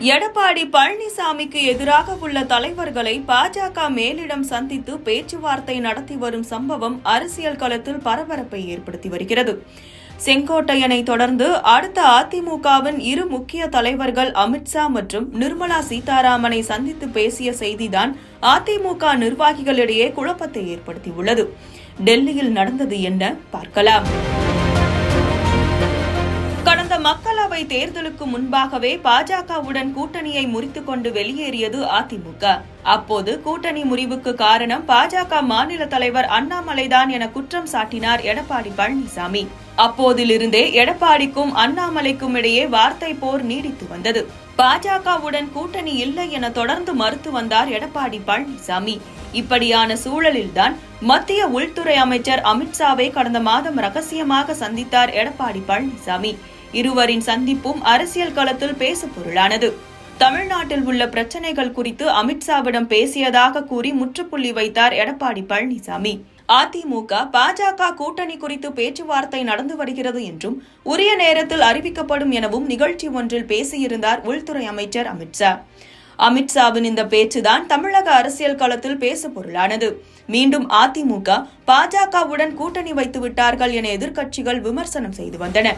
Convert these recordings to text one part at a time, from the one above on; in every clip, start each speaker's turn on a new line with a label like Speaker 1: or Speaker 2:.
Speaker 1: எடப்பாடி பழனிசாமிக்கு எதிராக உள்ள தலைவர்களை பாஜக மேலிடம் சந்தித்து பேச்சுவார்த்தை நடத்தி வரும் சம்பவம் அரசியல் களத்தில் பரபரப்பை ஏற்படுத்தி வருகிறது. செங்கோட்டையனை தொடர்ந்து அடுத்த அதிமுகவின் இரு முக்கிய தலைவர்கள் அமித்ஷா மற்றும் நிர்மலா சீதாராமனை சந்தித்து பேசிய செய்திதான் அதிமுக நிர்வாகிகளிடையே குழப்பத்தை ஏற்படுத்தியுள்ளது. டெல்லியில் நடந்தது என்ன பார்க்கலாம். கடந்த மக்களவை தேர்தலுக்கு முன்பாகவே பாஜகவுடன் கூட்டணியை முறித்துக் கொண்டு வெளியேறியது அதிமுக. அப்போது கூட்டணி முறிவுக்கு காரணம் பாஜக மாநில தலைவர் அண்ணாமலைதான் என குற்றம் சாட்டினார் எடப்பாடி பழனிசாமி. அப்போதிலிருந்தே எடப்பாடிக்கும் அண்ணாமலைக்கும் இடையே வார்த்தை போர் நீடித்து வந்தது. பாஜகவுடன் கூட்டணி இல்லை என தொடர்ந்து மறுத்து வந்தார் எடப்பாடி பழனிசாமி. இப்படியான சூழலில்தான் மத்திய உள்துறை அமைச்சர் அமித்ஷாவை கடந்த மாதம் ரகசியமாக சந்தித்தார் எடப்பாடி பழனிசாமி. இருவரின் சந்திப்பும் அரசியல் களத்தில் பேசு பொருளானது. தமிழ்நாட்டில் உள்ள பிரச்சனைகள் குறித்து அமித்ஷாவிடம் பேசியதாக கூறி முற்றுப்புள்ளி வைத்தார் எடப்பாடி பழனிசாமி. அதிமுக பாஜக கூட்டணி குறித்து பேச்சுவார்த்தை நடந்து வருகிறது என்றும் உரிய நேரத்தில் அறிவிக்கப்படும் எனவும் நிகழ்ச்சி ஒன்றில் பேசியிருந்தார் உள்துறை அமைச்சர் அமித்ஷா. அமித்ஷாவின் இந்த பேச்சுதான் தமிழக அரசியல் களத்தில் பேசு பொருளானது. மீண்டும் அதிமுக பாஜகவுடன் கூட்டணி வைத்து விட்டார்கள் என எதிர்க்கட்சிகள் விமர்சனம் செய்து வந்தன.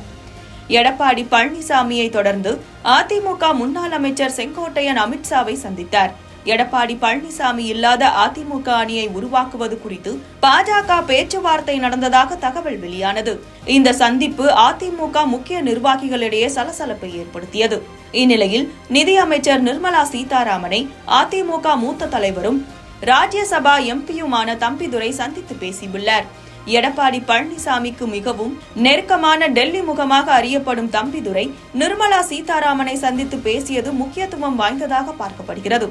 Speaker 1: எடப்பாடி பழனிசாமியை தொடர்ந்து அதிமுக முன்னாள் அமைச்சர் செங்கோட்டையன் அமித்ஷாவை சந்தித்தார். எடப்பாடி பழனிசாமி இல்லாத அதிமுக அணியை உருவாக்குவது குறித்து பாஜக பேச்சுவார்த்தை நடந்ததாக தகவல் வெளியானது. இந்த சந்திப்பு அதிமுக முக்கிய நிர்வாகிகளிடையே சலசலப்பை ஏற்படுத்தியது. இந்நிலையில் நிதியமைச்சர் நிர்மலா சீதாராமனை அதிமுக மூத்த தலைவரும் ராஜ்யசபா எம்பியுமான தம்பிதுரை சந்தித்து பேசியுள்ளார். எடப்பாடி பழனிசாமிக்கு மிகவும் நெருக்கமான டெல்லி முகமாக அறியப்படும் தம்பிதுரை நிர்மலா சீதாராமனை சந்தித்து பேசியது முக்கியத்துவம் வாய்ந்ததாக பார்க்கப்படுகிறது.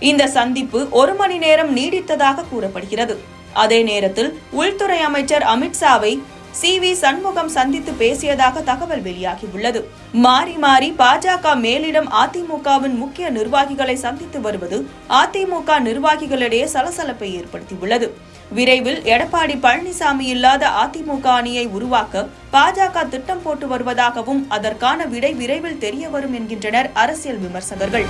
Speaker 1: இந்த சந்திப்பு 1 மணி நேரம் நீடித்ததாக கூறப்படுகிறது. அதே நேரத்தில் உள்துறை அமைச்சர் அமித்ஷாவை CV சண்முகம் சந்தித்து பேசியதாக தகவல் வெளியாகியுள்ளது. மாறி மாறி பாஜக மேலிடம் அதிமுகவின் முக்கிய நிர்வாகிகளை சந்தித்து வருவது அதிமுக நிர்வாகிகளிடையே சலசலப்பை ஏற்படுத்தியுள்ளது. விரைவில் எடப்பாடி பழனிசாமி இல்லாத அதிமுக அணியை உருவாக்க பாஜக திட்டம் போட்டு வருவதாகவும் அதற்கான விடை விரைவில் தெரிய வரும் என்கின்றனர் அரசியல் விமர்சகர்கள்.